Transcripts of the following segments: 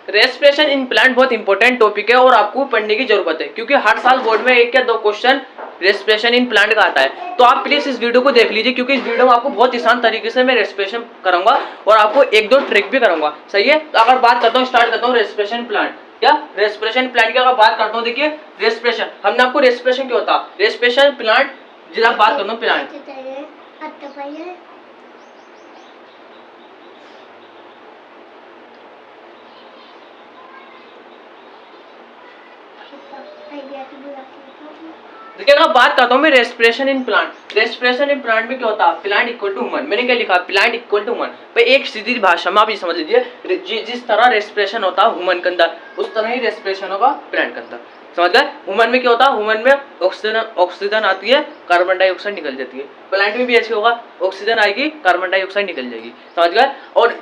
Respiration in plant बहुत important topic है और आपको पढ़ने की जरूरत है, क्योंकि हर साल बोर्ड में एक या दो क्वेश्चन रेस्पिरेशन इन प्लांट का आता है। तो आप प्लीज इस वीडियो को देख लीजिए, क्योंकि इस वीडियो में आपको बहुत आसान तरीके से मैं रेस्पिरेशन कराऊंगा और आपको एक दो ट्रिक भी कराऊंगा। सही है, तो अगर बात करता हूँ, स्टार्ट करता हूँ रेस्पिरेशन प्लांट। क्या रेस्पिरेशन प्लांट की अगर बात करता हूँ, देखिए रेस्पिरेशन, हमने आपको रेस्पिरेशन क्या होता है, रेस्पिरेशन प्लांट जिला बात करता हूँ प्लांट। देखिए अगर बात करता हूँ मैं respiration in plant, respiration in plant में क्या होता है, प्लांट इक्वल टू ह्यूमन। मैंने क्या लिखा, प्लांट इक्वल टू ह्यूमन। भाई एक सीधी भाषा में आप ये समझ लीजिए, जिस तरह रेस्पिरेशन होता है ह्यूमन के अंदर, उस तरह ही रेस्पिरेशन होगा प्लांट के अंदर। समझ गए? ह्यूमन में क्या होता है, ह्यूमन में ऑक्सीजन आती है, कार्बन डाइऑक्साइड निकल जाती है। प्लांट में भी ऐसे होगा, ऑक्सीजन आएगी, कार्बन डाइऑक्साइड निकल जाएगी। समझ गए? और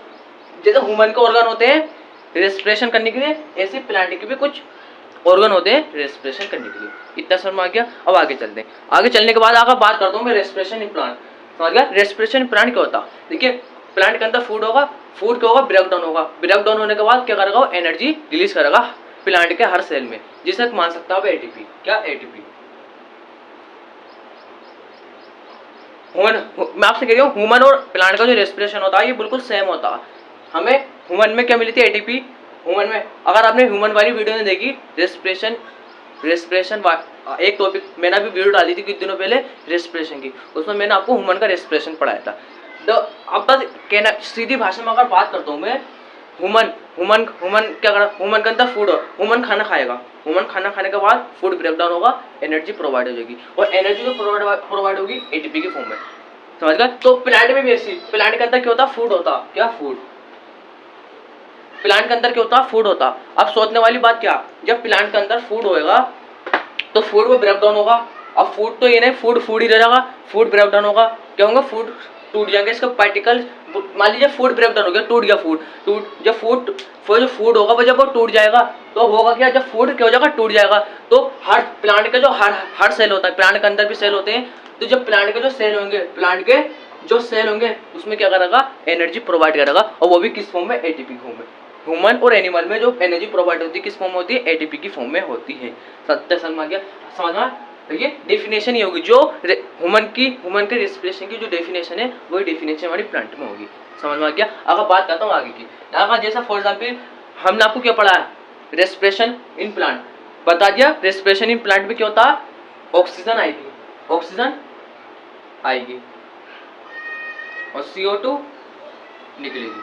जैसे ह्यूमन के ऑर्गन होते हैं रेस्पिरेशन करने के लिए, ऐसे प्लांट के भी कुछ ऑर्गन होते हैं रेस्पिरेशन करने के लिए। इतना समझ में आ गया? अब आगे चलते हैं। आगे चलने के बाद अगर बात करता हूँ मैं रेस्पिरेशन इन प्लांट। समझ गया? रेस्पिरेशन इन प्लांट क्या होता है, देखिए प्लांट के अंदर फूड होगा, फूड क्या होगा, ब्रेक डाउन होगा, ब्रेक डाउन होने के बाद क्या करेगा, एनर्जी रिलीज करेगा प्लांट के हर सेल में, जिसे मान सकता है एटीपी। क्या एटीपी? मैं आपसे कह रही हूँ, ह्यूमन और प्लांट का जो रेस्पिरेशन होता है ये बिल्कुल सेम होता है। हमें ह्यूमन में क्या मिली थी, एटीपी। ह्यूमन में अगर आपने ह्यूमन वाली वीडियो नहीं देखी, रेस्पिरेशन एक टॉपिक मैंने अभी वीडियो डाली थी कुछ दिनों पहले रेस्पिरेशन की, उसमें मैंने आपको ह्यूमन का रेस्पिरेशन पढ़ाया था। तो अब बस कहना सीधी भाषा में अगर बात करता हूँ मैं, ह्यूमन क्या करा, ह्यूमन के अंदर फूड हो, ह्यूमन खाना खाएगा, ह्यूमन खाना खाने के बाद फूड ब्रेक डाउन होगा, एनर्जी प्रोवाइड हो जाएगी, और एनर्जी जो प्रोवाइड होगी एटीपी के फॉर्म में। समझ गए? तो प्लांट में भी ऐसी, प्लांट के अंदर क्या होता, फूड होता। क्या फूड? प्लांट के अंदर क्या होता, फूड होता। अब सोचने वाली बात क्या, जब प्लांट के अंदर फूड होएगा तो फूड में ब्रेक डाउन होगा। अब फूड तो ये नहीं, फूड ही रहेगा, फूड ब्रेक डाउन होगा, क्या होगा, फूड टूट जाएंगे, इसका पार्टिकल। मान लीजिए फूड ब्रेक डाउन हो गया, टूट गया फूड, जब फूड होगा जब वो टूट जाएगा तो होगा क्या, जब फूड क्या हो जाएगा, टूट जाएगा, तो हर प्लांट के जो हर सेल होता है, प्लांट के अंदर भी सेल होते हैं, तो जब प्लांट के जो सेल होंगे, प्लांट के जो सेल होंगे उसमें क्या करेगा, एनर्जी प्रोवाइड करेगा, और वो भी किस फॉर्म में, एटीपी फॉर्म में। ह्यूमन और एनिमल में जो एनर्जी प्रोवाइड होती है किस फॉर्म में होती है, एटीपी की फॉर्म में होती है। सत्य समझ गया? समझ में? देखिए डेफिनेशन ही होगी जो ह्यूमन के रेस्पिरेशन की जो डेफिनेशन है वही डेफिनेशन हमारी प्लांट में होगी। समझ में आ गया? अगर बात करता हूँ आगे की, अगर जैसा फॉर एग्जाम्पल हमने आपको क्या पढ़ा है, रेस्पिरेशन इन प्लांट बता दिया। रेस्पिरेशन इन प्लांट में क्या होता है, ऑक्सीजन आएगी, ऑक्सीजन आएगी और CO2 निकलेगी।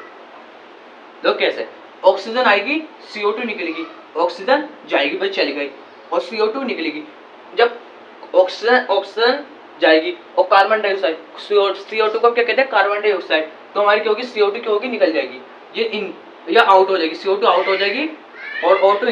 तो कैसे, ऑक्सीजन आएगी, CO2 निकलेगी, ऑक्सीजन जाएगी, बस चली गई, और CO2 निकलेगी। जब ऑक्सीजन जाएगी और कार्बन डाइऑक्साइड, CO2 को क्या कहते हैं, कार्बन डाइऑक्साइड, तो हमारी क्या होगी, CO2 क्या होगी, निकल जाएगी, ये इन या आउट हो जाएगी, CO2 आउट हो जाएगी, और O2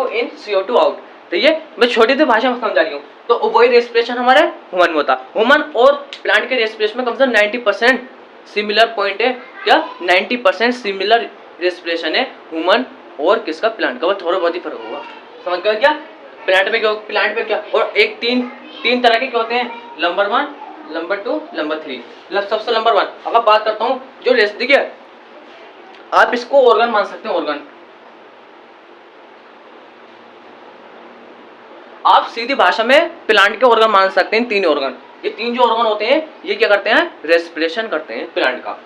इन CO2 आउट। तो ये मैं छोटी सी भाषा में समझा रही हूँ। तो वही रेस्पिरेशन हमारे ह्यूमन में होता। ह्यूमन और प्लांट के रेस्पिरेशन में कम से कम 90% सिमिलर पॉइंट है। क्या 90% सिमिलर रेस्पिरेशन है ह्यूमन और किसका, प्लांट का, वो थोड़ा बहुत ही फर्क होगा। समझ गया क्या? प्लांट में क्या, प्लांट में क्या, और एक तीन तरह के क्या होते हैं, नंबर 1, नंबर 2, नंबर 3। सबसे नंबर 1 अगर बात करता हूँ, जो देखिए आप इसको ऑर्गन मान सकते हैं, ऑर्गन आप सीधी भाषा में प्लांट के ऑर्गन मान सकते हैं, 3 ऑर्गन। ये 3 जो ऑर्गन होते हैं ये क्या करते हैं, रेस्पिरेशन करते हैं प्लांट का।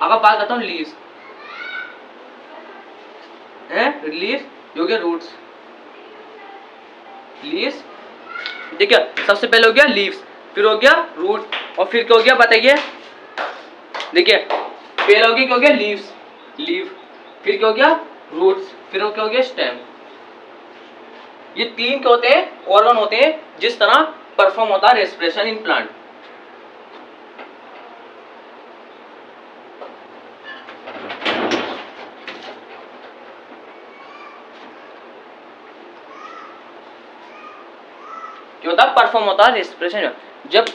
अगर बात करता हूँ लीव्स है, लीव्स जो कि रूट्स, लीव्स ठीक है, सबसे पहले हो गया लीव्स, फिर हो गया रूट, और फिर क्या हो गया बताइए, देखिए पहले हो गया क्या हो गया, लीव्स, फिर क्या हो गया, रूट्स, फिर क्या हो गया, स्टेम। ये 3 क्या होते हैं, ऑर्गन होते हैं जिस तरह परफॉर्म होता है रेस्पिरेशन इन प्लांट। क्या होता है, परफॉर्म होता है रेस्पिरेशन। जब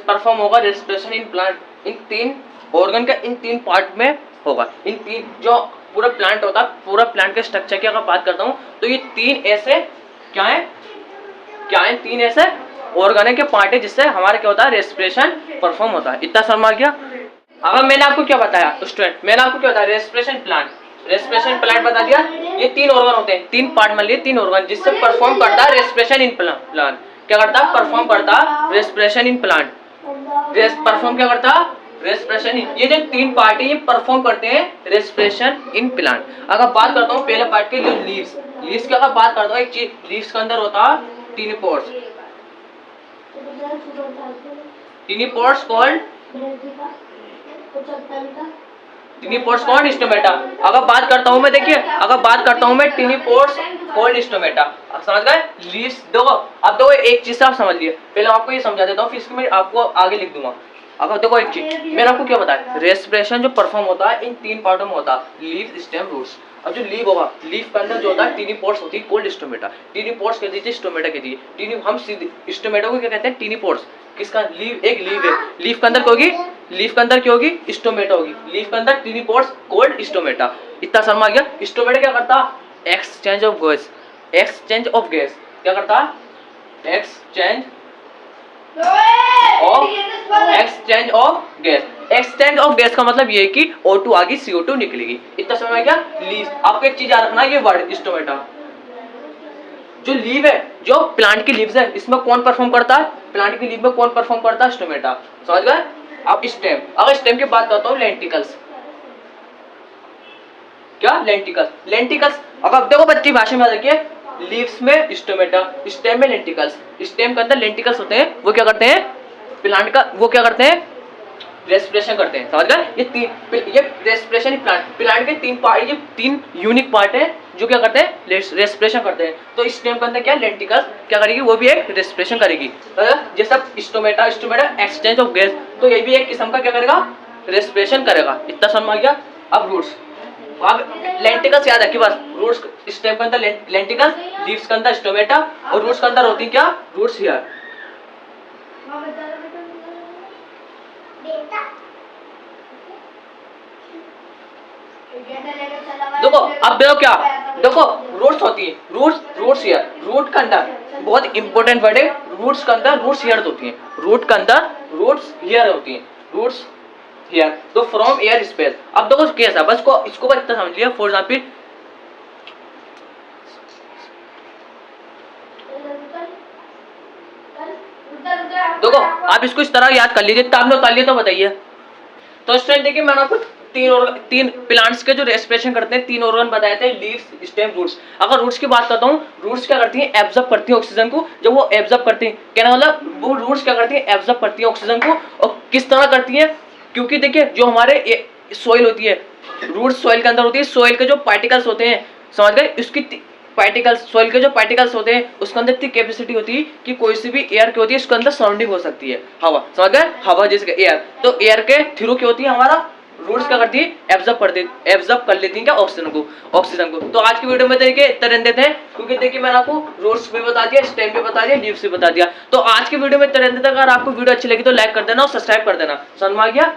परफॉर्म होगा respiration in plant, in 3 organ का इन 3 पार्ट में होगा। इन 3 जो पूरा प्लांट होता है, पूरा प्लांट के स्ट्रक्चर की अगर बात करता हूँ तो ये 3 ऐसे क्या है, 3 ऐसे ऑर्गन के पार्ट है जिससे हमारा क्या होता है, रेस्पिरेशन परफॉर्म होता है। इतना समझ आ गया? अगर मैंने आपको क्या बताया स्टूडेंट, मैंने आपको क्या बताया, रेस्पिरेशन प्लांट, रेस्पिरेशन प्लांट बता दिया। ये 3 ऑर्गन होते हैं, 3 पार्ट मान लिए, 3 ऑर्गन जिससे परफॉर्म करता है रेस्पिरेशन इन प्लांट। क्या करता है? परफॉर्म करता है रेस्पिरेशन इन प्लांट। परफॉर्म क्या करता है? Respiration in. ये जो 3 पार्ट है ये परफॉर्म करते हैं रेस्पिरेशन इन प्लांट। अगर बात करता हूँ पहले पार्ट के जो लीव्स की अगर बात करता हूँ, एक चीज लीव्स के अंदर होता है tiny pores. Tiny pores called stomata. अगर बात करता हूं मैं, देखिए अगर बात करता हूं मैं टीनी पोर्स कॉल्ड स्टोमेटा, समझ गए? लीव्स देखो, अब देखो एक चीज आप समझ लिए, पहले आपको ये समझा देता हूँ, फिर इसको मैं आपको आगे लिख दूंगा। अगर देखो एक चीज मैंने आपको क्या बताया, रेस्पिरेशन जो परफॉर्म होता है इन 3 पार्टों में होता है, लीव, स्टेम, रूट्स। अब जो लीव होगा, लीव के अंदर जो होता है टीनी पोर्स होती है कॉल्ड स्टोमेटा। टीनी पोर्स कह दीजिए, स्टोमेटा कह दीजिए। टीनी हम सीधे स्टोमेटा को क्या कहते हैं? Tiny pores. किसका? लीव, एक लीव है, लीव के अंदर क्या होगी? लीव के अंदर क्या होगी? स्टोमेटा होगी। लीव के अंदर टीनी पोर्स कॉल्ड स्टोमेटा। इतना समझ आ गया? स्टोमेटा क्या करता? Exchange of gas. Exchange of gas क्या करता? Exchange of gas. Exchange of gas का मतलब ये है कि O2 आगे CO2 निकलेगी। इतना समझ में क्या? लीव। आपको एक चीज याद रखना है, ये वर्ड स्टोमेटा जो लीव है, जो प्लांट की लीव्स है, इसमें कौन परफॉर्म करता है? प्लांट की लीव में कौन परफॉर्म करता है? स्टोमेटा। समझ गए? अब स्टेम, अगर स्टेम की बात करता हूँ, लेंटिकल्स। क्या? लेंटिकल्स। लेंटिकल्स अगर देखो बच्ची भाषा में देखिए, लीव्स में स्टोमेटा, स्टेम में लेंटिकल्स। स्टेम के अंदर लेंटिकल्स होते हैं, वो क्या करते हैं? प्लांट का वो क्या करते हैं? रेस्पिरेशन करते हैं। समझ गए? ये रेस्पिरेशन प्लांट के 3 पार्ट, ये 3 यूनिक पार्ट है जो क्या करते हैं? रेस्पिरेशन करते हैं। तो स्टेम के अंदर क्या? लेंटिकल्स क्या करेगी? वो भी एक रेस्पिरेशन करेगी। जैसा स्टोमेटा एक्सचेंज ऑफ गैस, तो ये भी एक किस्म का क्या करेगा? रेस्पिरेशन करेगा। इतना समझ आ गया? अब रूट्स, अब लेंटिकल्स याद रखिए बस। रूट्स स्टेम के अंदर लेंटिकल्स, लीव्स के अंदर स्टोमेटा, और रूट्स के अंदर होती क्या? Roots here. देखो अब देखो क्या, देखो रूट्स होती है, रूट्स हियर। रूट के अंदर बहुत इंपॉर्टेंट वर्ड है, रूट्स के अंदर रूट्स हियर होती है। रूट के अंदर रूट्स हियर होती है, रूट्स हियर। तो फ्रॉम एयर स्पेस। अब देखो कैसा, बस को इसको बस इतना समझ लिया। फॉर एग्जाम्पल देखो आप इसको इस तरह याद कर लीजिए, तब आपने उतार लिया तो बताइए। तो स्टूडेंट देखिए मैंने आपको 3 प्लांट्स के जो रेस्पिरेशन करते हैं 3 ऑर्गन बताए थे, लीव्स, स्टेम, रूट्स। अगर रूट्स की बात करता हूँ, रूट्स क्या करती हैं? एब्जॉर्ब करती हैं ऑक्सीजन को। जब वो एब्जॉर्ब करती हैं, कहना मतलब वो रूट्स क्या करती हैं? एब्जॉर्ब करती हैं ऑक्सीजन को। और किस तरह करती हैं? क्योंकि देखिए जो हमारे सोइल होती है, रूट्स सॉइल के अंदर होती है, सॉइल के जो पार्टिकल्स होते हैं, समझ गए? उसकी पार्टिकल्स, सॉइल के जो पार्टिकल्स होते हैं उसके अंदर इतनी कैपेसिटी होती है कि कोई सी भी एयर की होती है इसके अंदर सराउंडिंग हो सकती है। हवा, समझ गए? हवा जैसे एयर, तो एयर के थ्रू क्या होती है? हमारा रूट्स क्या करती है? एब्जॉर्ब कर लेती है क्या? ऑक्सीजन को। तो आज की वीडियो में देखिए इतना रहने देते हैं, क्योंकि देखिए मैंने आपको रूट्स भी बता दिया, स्टेम भी बता दिया, लीव्स भी बता दिया। तो आज की वीडियो में इतना रहने देते हैं। अगर आपको वीडियो अच्छी लगी तो लाइक कर देना और सब्सक्राइब कर देना। समझ में आ गया?